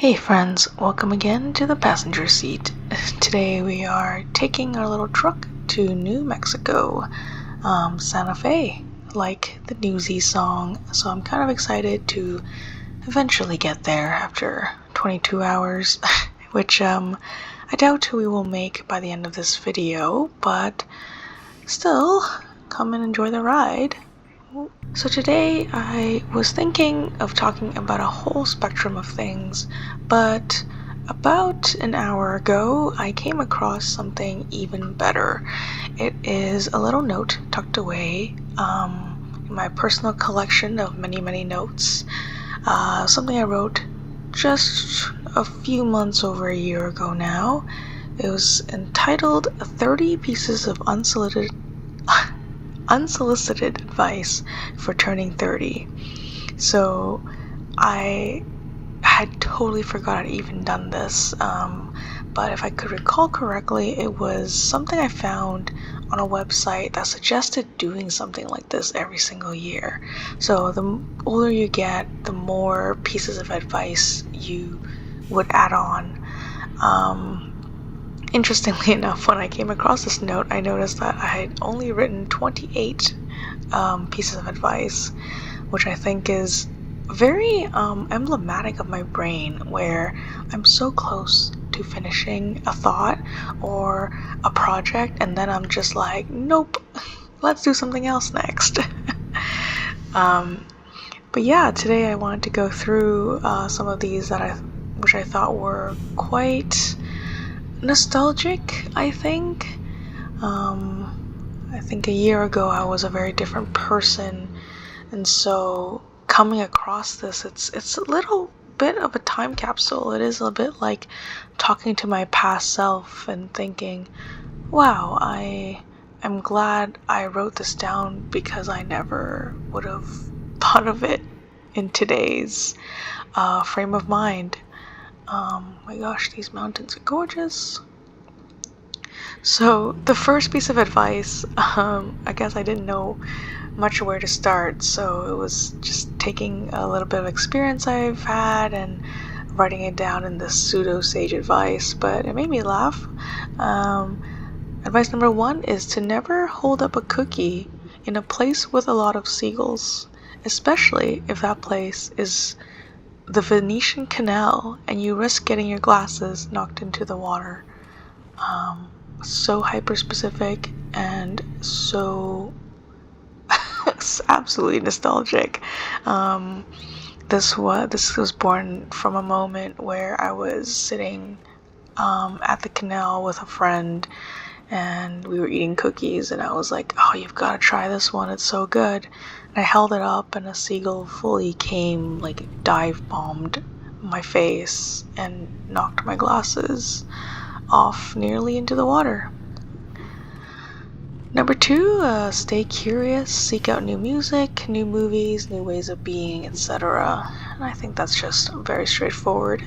Hey friends, welcome again to the passenger seat. Today we are taking our little truck to New Mexico, Santa Fe, like the Newsies song. So I'm kind of excited to eventually get there after 22 hours, which I doubt we will make by the end of this video, but still, come and enjoy the ride. So today I was thinking of talking about a whole spectrum of things, but about an hour ago I came across something even better. It is a little note tucked away in my personal collection of many notes, something I wrote just a few months over a year ago now. It was entitled 30 Pieces of Unsolicited Advice for Turning 30. So I had totally forgot I'd even done this, but if I could recall correctly, it was something I found on a website that suggested doing something like this every single year. So the older you get, the more pieces of advice you would add on. Interestingly enough, when I came across this note, I noticed that I had only written 28 pieces of advice, which I think is very emblematic of my brain, where I'm so close to finishing a thought or a project, and then I'm just like, nope, let's do something else next. But yeah, today I wanted to go through some of these which I thought were quite nostalgic. I think a year ago I was a very different person, and so coming across this, it's a little bit of a time capsule. It is a bit like talking to my past self and thinking, wow, I'm glad I wrote this down, because I never would have thought of it in today's frame of mind. My gosh, these mountains are gorgeous. So the first piece of advice, I guess I didn't know much where to start, so it was just taking a little bit of experience I've had and writing it down in this pseudo-sage advice, but it made me laugh. Advice number 1 is to never hold up a cookie in a place with a lot of seagulls, especially if that place is the Venetian Canal and you risk getting your glasses knocked into the water. So hyper specific and so absolutely nostalgic. This was born from a moment where I was sitting at the canal with a friend, and we were eating cookies, and I was like, oh, you've got to try this one, it's so good. And I held it up, and a seagull fully came, like dive bombed my face and knocked my glasses off nearly into the water. Number 2, stay curious, seek out new music, new movies, new ways of being, etc. And I think that's just very straightforward.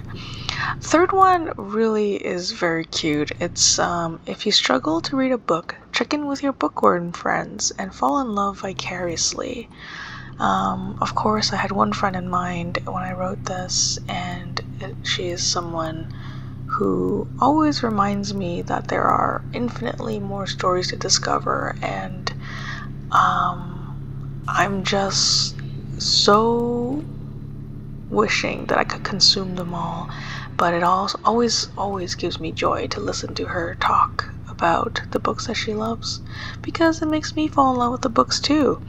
Third one really is very cute. It's if you struggle to read a book, check in with your bookworm friends and fall in love vicariously. Of course, I had one friend in mind when I wrote this, and she is someone who always reminds me that there are infinitely more stories to discover, and I'm just so wishing that I could consume them all. But it also always gives me joy to listen to her talk about the books that she loves, because it makes me fall in love with the books too.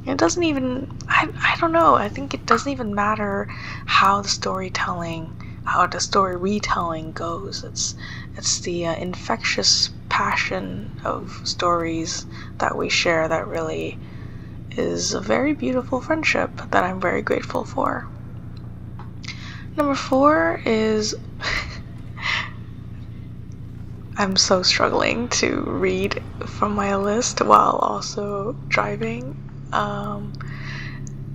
It doesn't even, I don't know, I think it doesn't even matter how the story retelling goes. It's the infectious passion of stories that we share that really is a very beautiful friendship that I'm very grateful for. Number 4 is I'm so struggling to read from my list while also driving.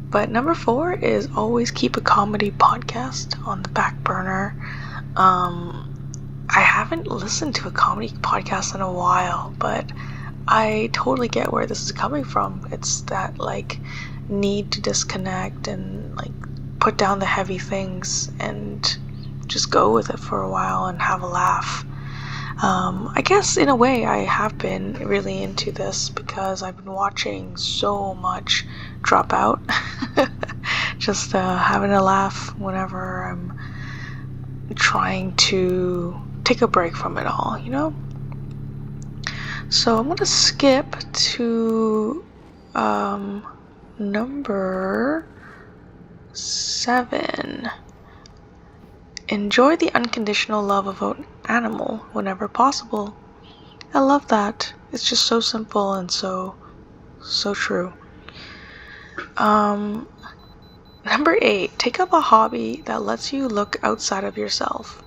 But number 4 is always keep a comedy podcast on the back burner. I haven't listened to a comedy podcast in a while, but I totally get where this is coming from. It's that like need to disconnect and like put down the heavy things and just go with it for a while and have a laugh. I guess in a way I have been really into this because I've been watching so much Dropout. Just having a laugh whenever I'm trying to take a break from it all, you know? So I'm gonna skip to number 7. Enjoy the unconditional love of an animal whenever possible. I love that. It's just so simple and so true. Number 8, take up a hobby that lets you look outside of yourself.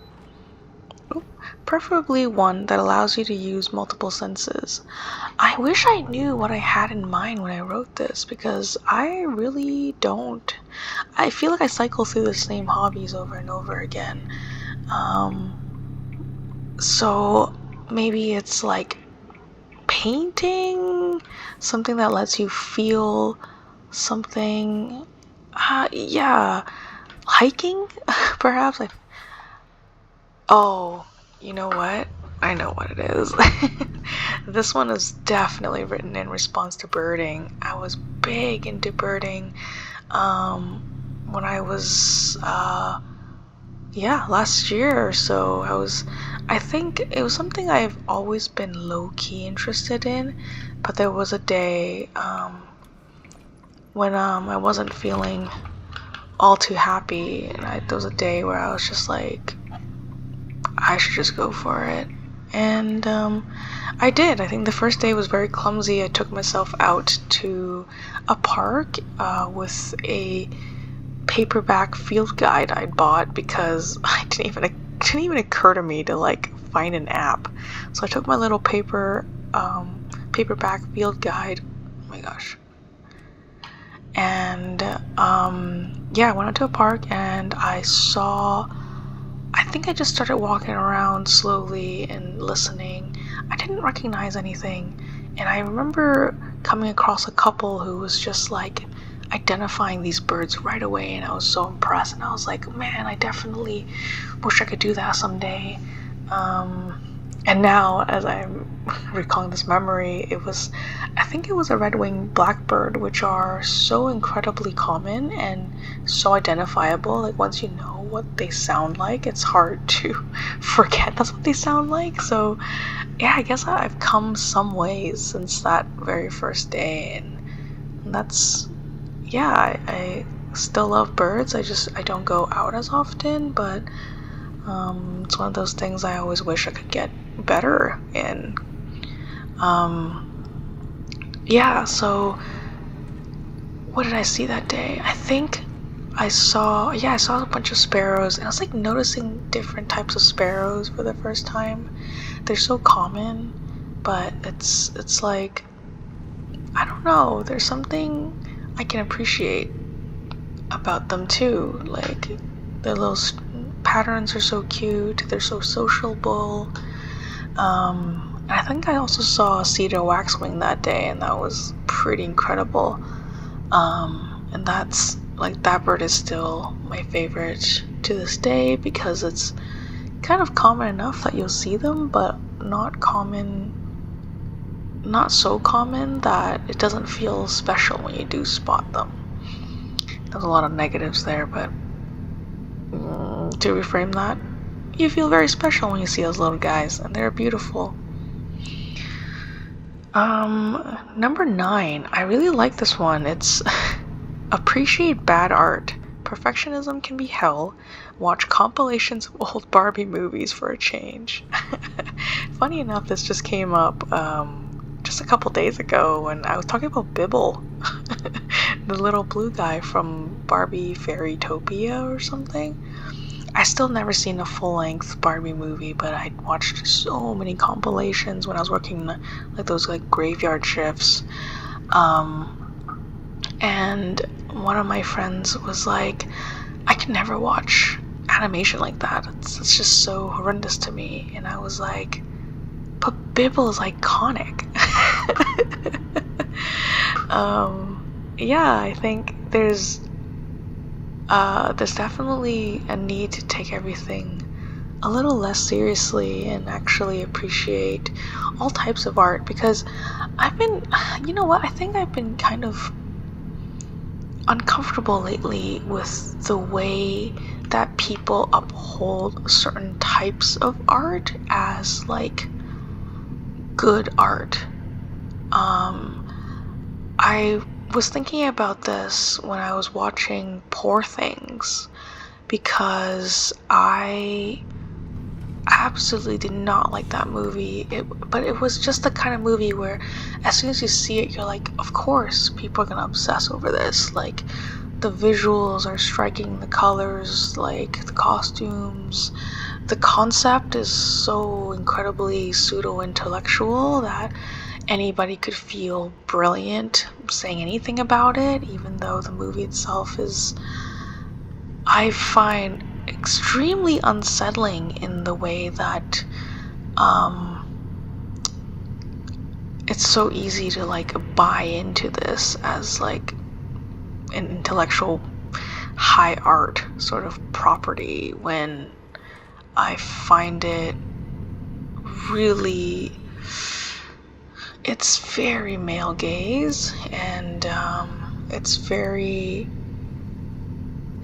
Preferably one that allows you to use multiple senses. I wish I knew what I had in mind when I wrote this because I really don't. I feel like I cycle through the same hobbies over and over again. So maybe it's like painting, something that lets you feel something. Yeah, hiking, perhaps. Oh, you know what? I know what it is. This one is definitely written in response to birding. I was big into birding when I was last year or so. I think it was something I've always been low-key interested in, but there was a day when I wasn't feeling all too happy, and there was a day where I was just like, I should just go for it. And I did. I think the first day was very clumsy. I took myself out to a park with a paperback field guide I'd bought because it didn't even occur to me to like find an app. So I took my little paperback field guide. Oh my gosh. And I went out to a park and I think I just started walking around slowly and listening. I didn't recognize anything, and I remember coming across a couple who was just like identifying these birds right away, and I was so impressed, and I was like, man, I definitely wish I could do that someday. And now, as I'm recalling this memory, I think it was a red-winged blackbird, which are so incredibly common and so identifiable. Like, once you know what they sound like, it's hard to forget that's what they sound like. So, yeah, I guess I've come some ways since that very first day, and that's, yeah, I still love birds. I don't go out as often, but it's one of those things I always wish I could get better in. So what did I see that day? I think I saw a bunch of sparrows, and I was like noticing different types of sparrows for the first time. They're so common, but it's like, I don't know, there's something I can appreciate about them too. Like, their little patterns are so cute, they're so sociable. I think I also saw a cedar waxwing that day, and that was pretty incredible. And that's like, that bird is still my favorite to this day because it's kind of common enough that you'll see them, but not so common that it doesn't feel special when you do spot them. There's a lot of negatives there, but to reframe that, you feel very special when you see those little guys, and they're beautiful. Number 9, I really like this one. It's appreciate bad art. Perfectionism can be hell. Watch compilations of old Barbie movies for a change. Funny enough, this just came up just a couple days ago when I was talking about Bibble, the little blue guy from Barbie Fairytopia or something. I still never seen a full-length Barbie movie, but I watched so many compilations when I was working like those like graveyard shifts. And one of my friends was like, I can never watch animation like that. It's just so horrendous to me. And I was like, but Bibble is iconic. I think there's there's definitely a need to take everything a little less seriously and actually appreciate all types of art, because you know what, I think I've been kind of uncomfortable lately with the way that people uphold certain types of art as like good art. I was thinking about this when I was watching Poor Things, because I absolutely did not like that movie. But it was just the kind of movie where as soon as you see it, you're like, of course people are gonna obsess over this. Like, the visuals are striking, the colors, like the costumes, the concept is so incredibly pseudo-intellectual that anybody could feel brilliant saying anything about it, even though the movie itself is, I find, extremely unsettling in the way that it's so easy to like buy into this as like an intellectual high art sort of property, when I find it really, it's very male gaze, and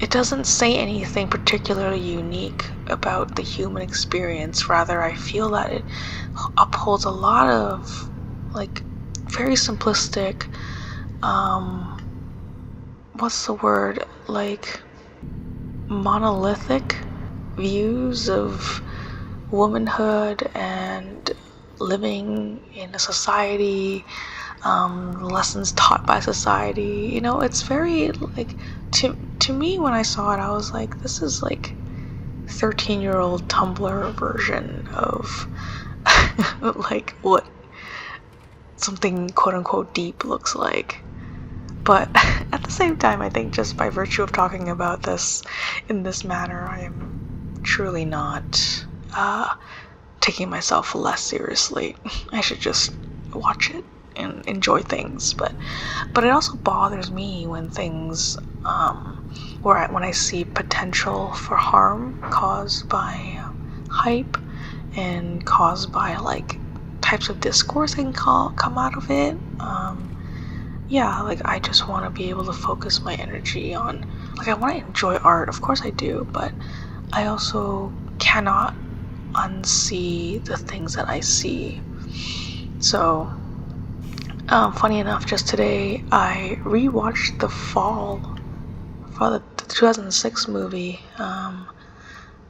it doesn't say anything particularly unique about the human experience. Rather, I feel that it upholds a lot of like very simplistic, what's the word, like monolithic views of womanhood and living in a society, lessons taught by society. You know, it's very like, to me when I saw it, I was like, this is like 13-year-old Tumblr version of like what something quote unquote deep looks like. But at the same time, I think just by virtue of talking about this in this manner, I am truly not taking myself less seriously. I should just watch it and enjoy things. But it also bothers me when things, when I see potential for harm caused by hype and caused by like types of discourse that can come out of it. Yeah, like I just want to be able to focus my energy on, like, I want to enjoy art, of course I do, but I also cannot unsee the things that I see. So, funny enough, just today I rewatched The Fall, for the 2006 movie,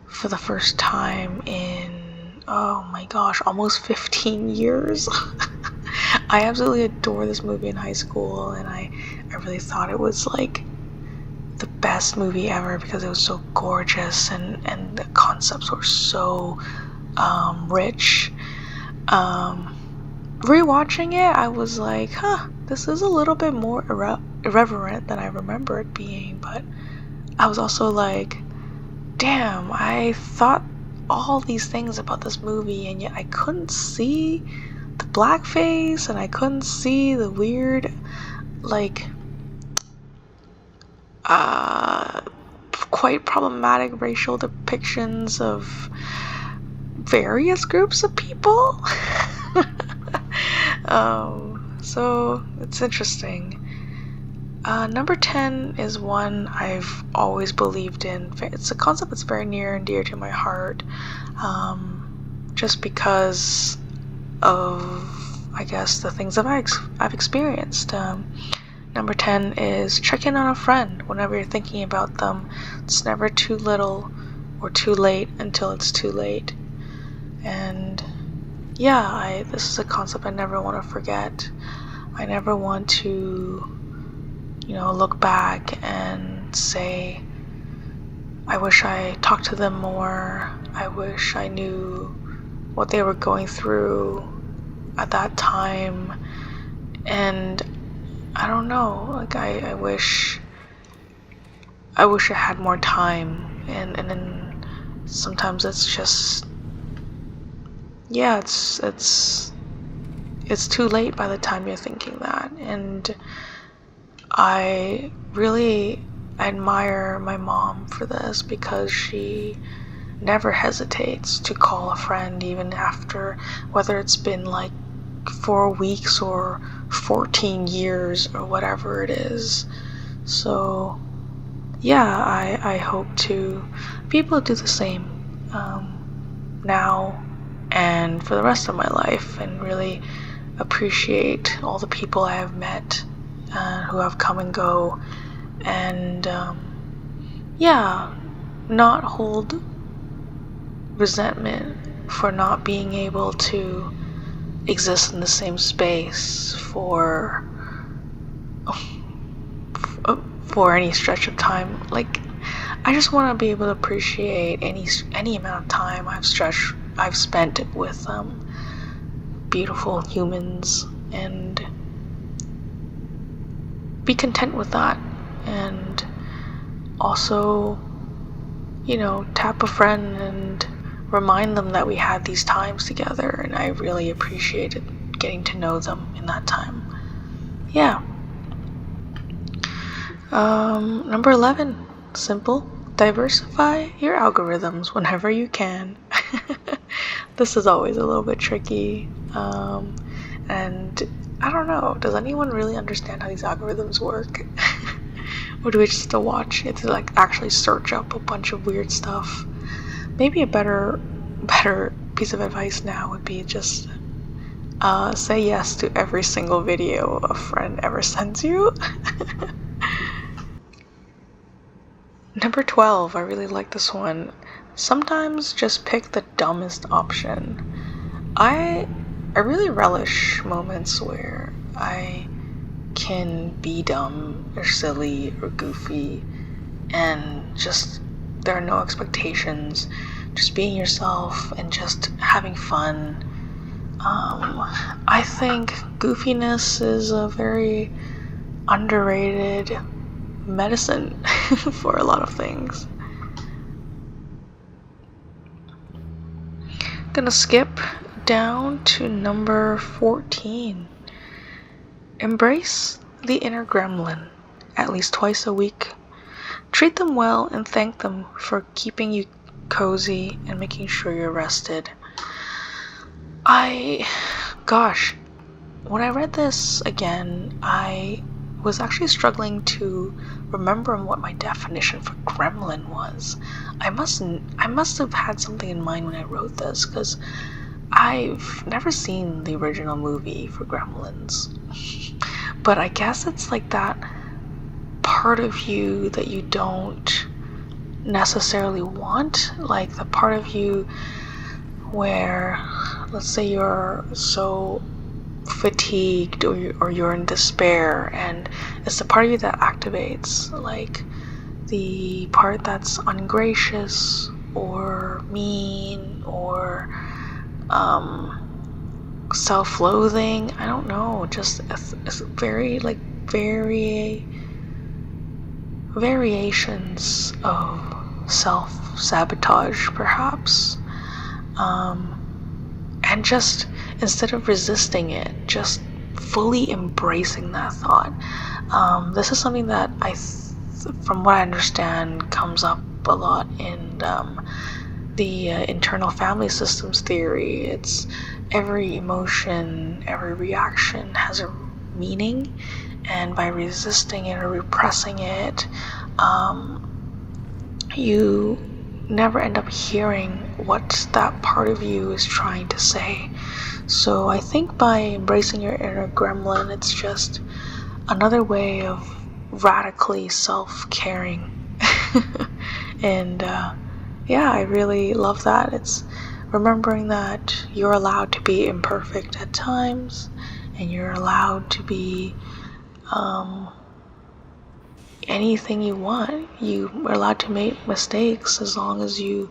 for the first time in, oh my gosh, almost 15 years. I absolutely adore this movie in high school, and I really thought it was like the best movie ever because it was so gorgeous, and the concepts were so rich. Rewatching it, I was like, this is a little bit more irreverent than I remember it being, but I was also like, damn, I thought all these things about this movie, and yet I couldn't see the blackface, and I couldn't see the weird, like, quite problematic racial depictions of various groups of people. So it's interesting. Number 10 is one I've always believed in. It's a concept that's very near and dear to my heart, just because of, I guess, the things that I've experienced. Number 10 is check in on a friend whenever you're thinking about them. It's never too little or too late until it's too late. And yeah, this is a concept I never want to forget. I never want to, look back and say, I wish I talked to them more. I wish I knew what they were going through at that time. And I don't know, like I wish I had more time, and then sometimes it's just, yeah, it's too late by the time you're thinking that. And I really I admire my mom for this because she never hesitates to call a friend even after, whether it's been like 4 weeks or 14 years or whatever it is. So yeah, I hope to be able to do the same now and for the rest of my life, and really appreciate all the people I have met who have come and go, and yeah, not hold resentment for not being able to exist in the same space for any stretch of time. Like, I just want to be able to appreciate any amount of time I've spent with beautiful humans, and be content with that, and also, you know, tap a friend and remind them that we had these times together, and I really appreciated getting to know them in that time. Yeah. Number 11, simple. Diversify your algorithms whenever you can. This is always a little bit tricky. And I don't know, does anyone really understand how these algorithms work? Or do we just watch it to like actually search up a bunch of weird stuff? Maybe a better piece of advice now would be just say yes to every single video a friend ever sends you. Number 12, I really like this one. Sometimes just pick the dumbest option. I really relish moments where I can be dumb or silly or goofy, and just there are no expectations, just being yourself and just having fun. I think goofiness is a very underrated medicine for a lot of things. Gonna skip down to number 14. Embrace the inner gremlin at least twice a week. Treat them well and thank them for keeping you cozy and making sure you're rested. Gosh, when I read this again, I was actually struggling to remember what my definition for gremlin was. I must have had something in mind when I wrote this, because I've never seen the original movie for Gremlins. But I guess it's like that part of you that you don't necessarily want, like the part of you where, let's say you're so fatigued or you're in despair, and it's the part of you that activates, like the part that's ungracious or mean or self-loathing. I don't know, just it's very like variations of self-sabotage perhaps, and just instead of resisting it, just fully embracing that thought. This is something that from what I understand, comes up a lot in the internal family systems theory. It's every emotion, every reaction has a meaning, and by resisting it or repressing it, you never end up hearing what that part of you is trying to say. So I think by embracing your inner gremlin, it's just another way of radically self-caring. And yeah, I really love that. It's remembering that you're allowed to be imperfect at times, and you're allowed to be anything you want. You are allowed to make mistakes as long as you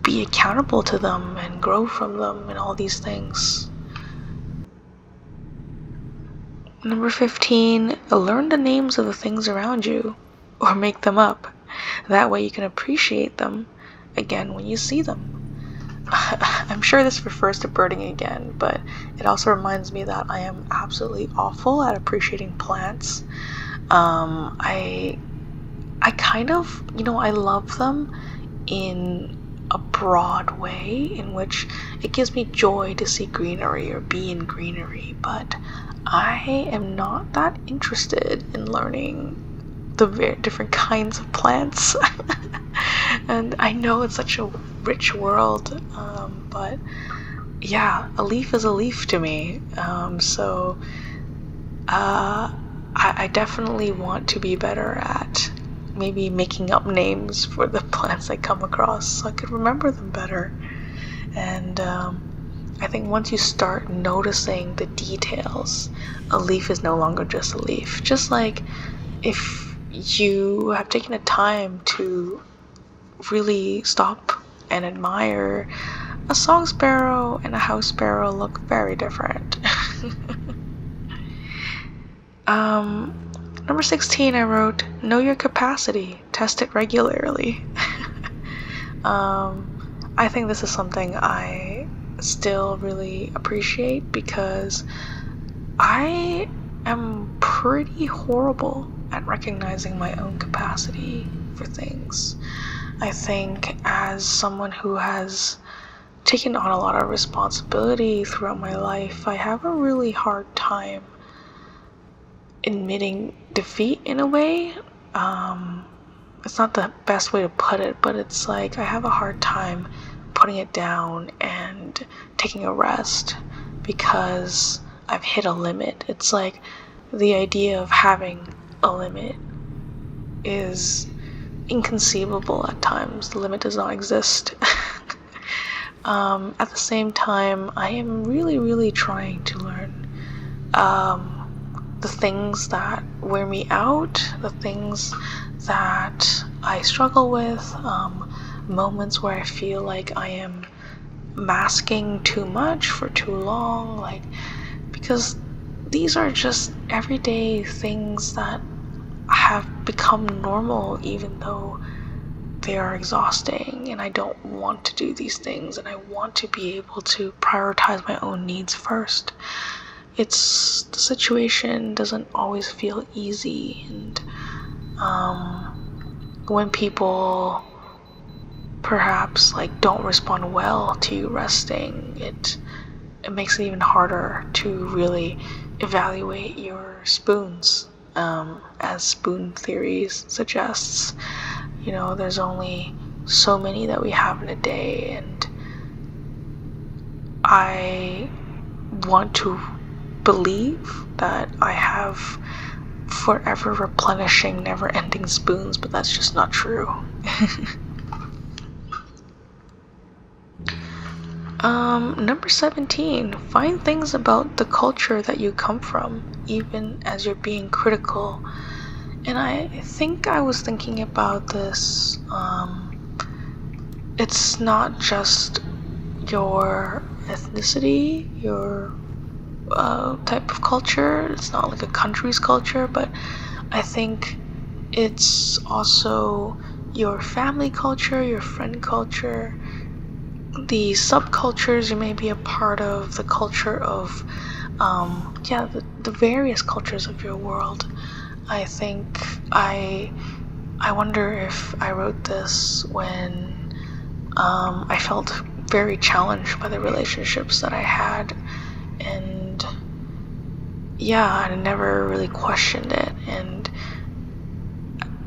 be accountable to them and grow from them and all these things. Number 15, learn the names of the things around you, or make them up. That way you can appreciate them again when you see them. I'm sure this refers to birding again, but it also reminds me that I am absolutely awful at appreciating plants. I kind of, I love them in a broad way in which it gives me joy to see greenery or be in greenery, but I am not that interested in learning the different kinds of plants. And I know it's such a rich world, but yeah, a leaf is a leaf to me. I definitely want to be better at maybe making up names for the plants I come across so I could remember them better. And I think once you start noticing the details, a leaf is no longer just a leaf. Just like if you have taken the time to really stop and admire, a song sparrow and a house sparrow look very different. Number 16, I wrote, know your capacity, test it regularly. I think this is something I still really appreciate because I am pretty horrible at recognizing my own capacity for things. I think as someone who has taken on a lot of responsibility throughout my life, I have a really hard time admitting defeat in a way. It's not the best way to put it, but it's like I have a hard time putting it down and taking a rest because I've hit a limit. It's like the idea of having a limit is inconceivable at times. The limit does not exist. At the same time, I am really, really trying to learn the things that wear me out, the things that I struggle with, moments where I feel like I am masking too much for too long, like, because these are just everyday things that have become normal even though they are exhausting, and I don't want to do these things, and I want to be able to prioritize my own needs first. The situation doesn't always feel easy, and when people perhaps like don't respond well to you resting, it makes it even harder to really evaluate your spoons, as spoon theories suggests. There's only so many that we have in a day, and I want to believe that I have forever replenishing, never-ending spoons, but that's just not true. Number 17, find things about the culture that you come from, even as you're being critical. And I think I was thinking about this, it's not just your ethnicity, your type of culture, it's not like a country's culture, but I think it's also your family culture, your friend culture, the subcultures you may be a part of, the culture of, the various cultures of your world. I think I wonder if I wrote this when I felt very challenged by the relationships that I had, and I never really questioned it, and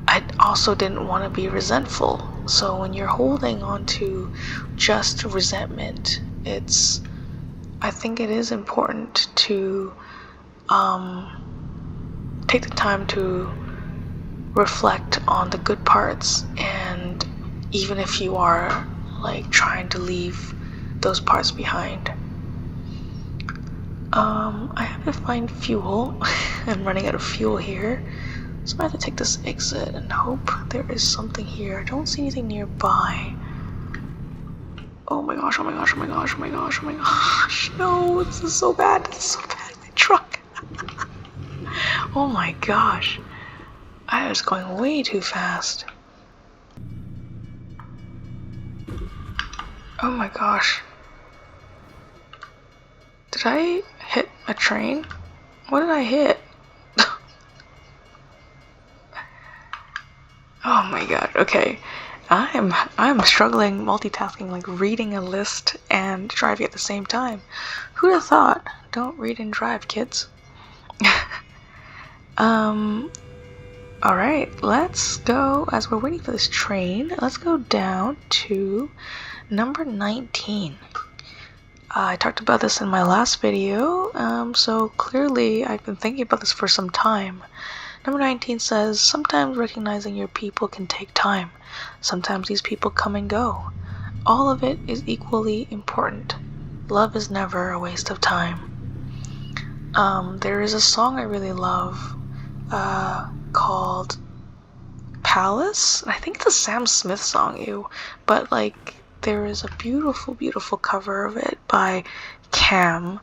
I also didn't want to be resentful. So when you're holding on to just resentment, I think it is important to take the time to reflect on the good parts, and even if you are like trying to leave those parts behind. I have to find fuel. I'm running out of fuel here, so I have to take this exit and hope there is something here. I don't see anything nearby. Oh my gosh, oh my gosh, oh my gosh, oh my gosh, oh my gosh. No, this is so bad. This is so bad. My truck. Oh my gosh. I was going way too fast. Oh my gosh. Did I hit a train? What did I hit? Oh Oh my god, okay. I'm struggling multitasking, like reading a list and driving at the same time. Who'd have thought? Don't read and drive, kids. Alright, let's go, as we're waiting for this train, let's go down to number 19. I talked about this in my last video, so clearly I've been thinking about this for some time. Number 19 says, sometimes recognizing your people can take time. Sometimes these people come and go. All of it is equally important. Love is never a waste of time. There is a song I really love called Palace. I think it's a Sam Smith song, but like there is a beautiful, beautiful cover of it by Cam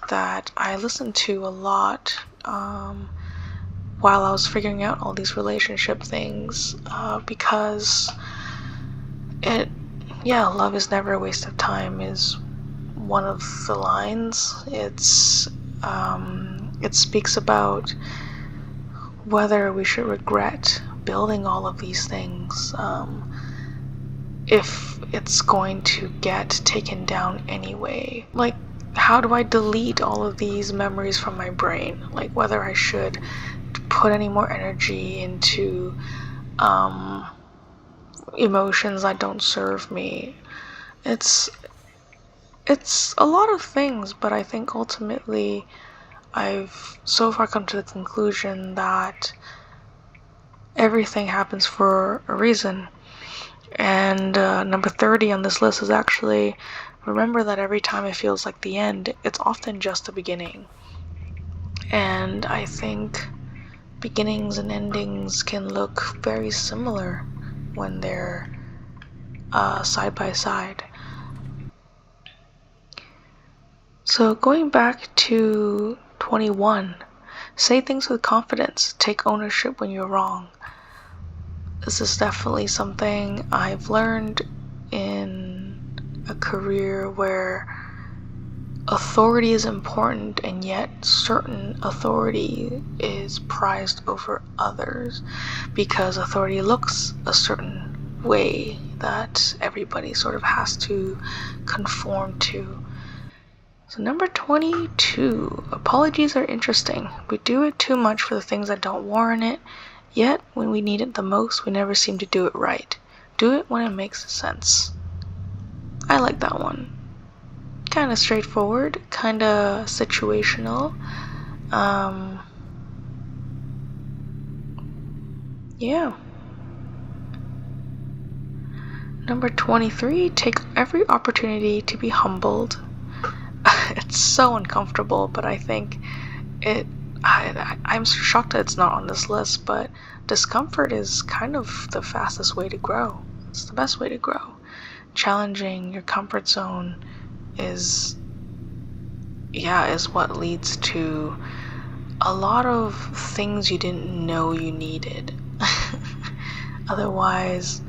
that I listened to a lot while I was figuring out all these relationship things, because love is never a waste of time is one of the lines. It speaks about whether we should regret building all of these things if it's going to get taken down anyway. Like, how do I delete all of these memories from my brain? Like, whether I should put any more energy into emotions that don't serve me. It's a lot of things, but I think ultimately I've so far come to the conclusion that everything happens for a reason. And number 30 on this list is actually, remember that every time it feels like the end, it's often just the beginning. And I think beginnings and endings can look very similar when they're side by side. So going back to 21, say things with confidence, take ownership when you're wrong. This is definitely something I've learned in a career where authority is important, and yet certain authority is prized over others because authority looks a certain way that everybody sort of has to conform to. So number 22, apologies are interesting. We do it too much for the things that don't warrant it, yet when we need it the most, we never seem to do it right. Do it when it makes sense. I like that one. Kind of straightforward, kind of situational. Yeah. Number 23, take every opportunity to be humbled. It's so uncomfortable, but I think I'm shocked that it's not on this list, but discomfort is kind of the fastest way to grow. It's the best way to grow. Challenging your comfort zone is what leads to a lot of things you didn't know you needed. Otherwise,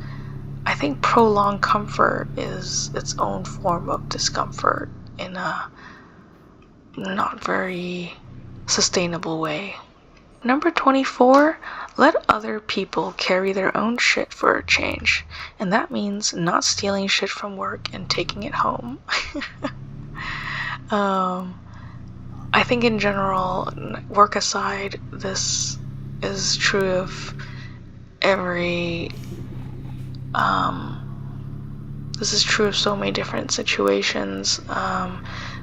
I think prolonged comfort is its own form of discomfort in a not very sustainable way. Number 24, let other people carry their own shit for a change. And that means not stealing shit from work and taking it home. I think in general, work aside, this is true of this is true of so many different situations,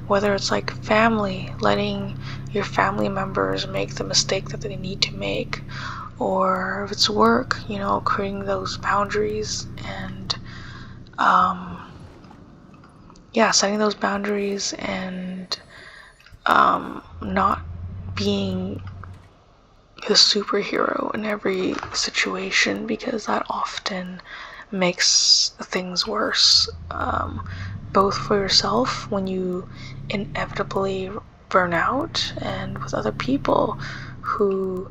whether it's like family, letting your family members make the mistake that they need to make, or if it's work, creating those boundaries and setting those boundaries and not being the superhero in every situation, because that often makes things worse, both for yourself when you inevitably burn out, and with other people who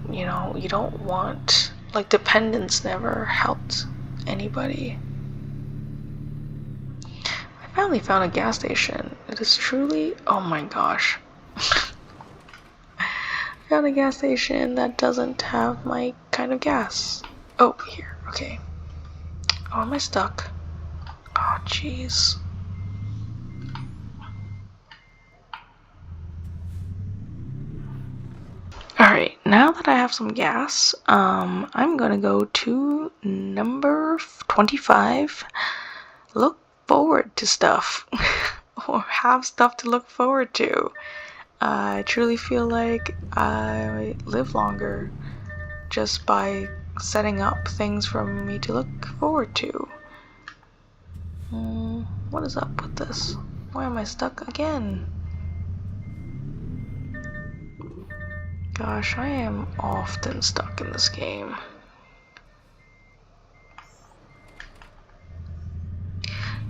you don't want. Like, dependence never helped anybody. I finally found a gas station. It is truly, oh my gosh. I found a gas station that doesn't have my kind of gas? Oh, here. Okay. Oh, am I stuck? Oh, jeez. Alright, now that I have some gas, I'm gonna go to number 25. Look forward to stuff. Or have stuff to look forward to. I truly feel like I live longer just by setting up things for me to look forward to. What is up with this? Why am I stuck again? Gosh, I am often stuck in this game.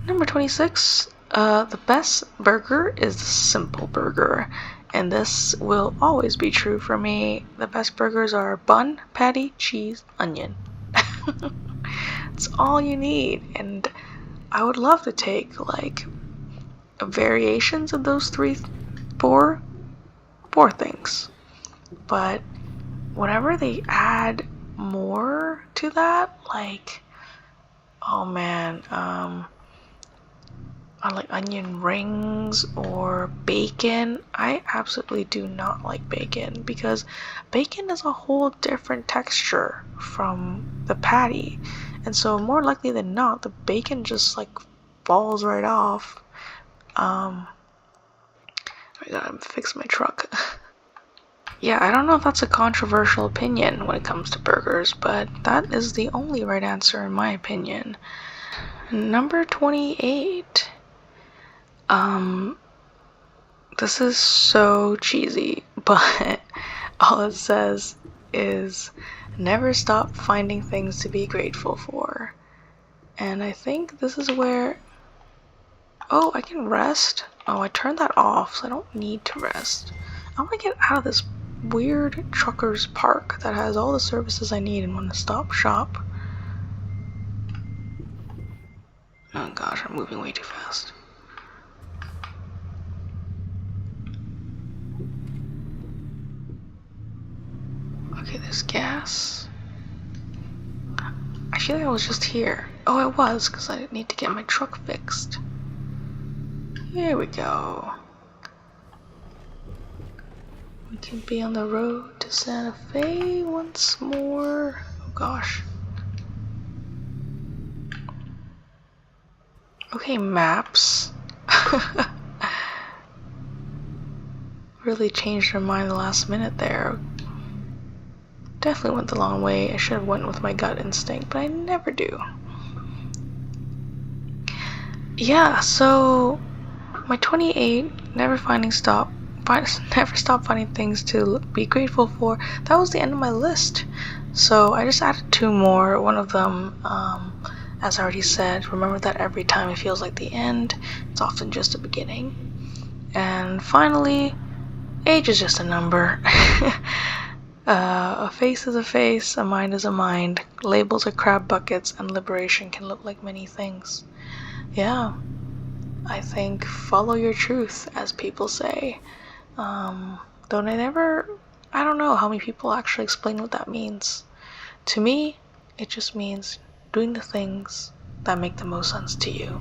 Number 26. The best burger is the simple burger. And this will always be true for me. The best burgers are bun, patty, cheese, onion. It's all you need. And I would love to take like variations of those four things. But whenever they add more to that, like, oh man, I like onion rings or bacon. I absolutely do not like bacon because bacon is a whole different texture from the patty. And so more likely than not, the bacon just like falls right off. I gotta fix my truck. Yeah, I don't know if that's a controversial opinion when it comes to burgers, but that is the only right answer in my opinion. Number 28. This is so cheesy, but all it says is never stop finding things to be grateful for. And I think this is where, oh, I can rest. Oh, I turned that off, so I don't need to rest. I want to get out of this weird trucker's park that has all the services I need in one stop shop. Oh gosh, I'm moving way too fast. Okay, there's gas. I feel like I was just here. Oh, I was, because I need to get my truck fixed. Here we go. We can be on the road to Santa Fe once more. Oh gosh. Okay, maps. Really changed their mind the last minute there. Definitely went the long way. I should have went with my gut instinct, but I never do. Yeah, so my 28, never stop finding things to be grateful for. That was the end of my list. So I just added 2 more. One of them, as I already said, remember that every time it feels like the end, it's often just a beginning. And finally, age is just a number. A face is a face, a mind is a mind. Labels are crab buckets, and liberation can look like many things. Yeah, I think follow your truth, as people say. Though I don't know how many people actually explain what that means. To me, it just means doing the things that make the most sense to you.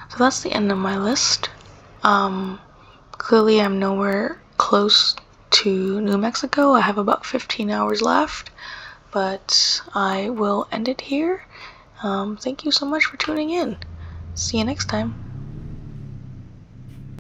So that's the end of my list. Clearly I'm nowhere close to New Mexico. I have about 15 hours left, but I will end it here. Thank you so much for tuning in. See you next time.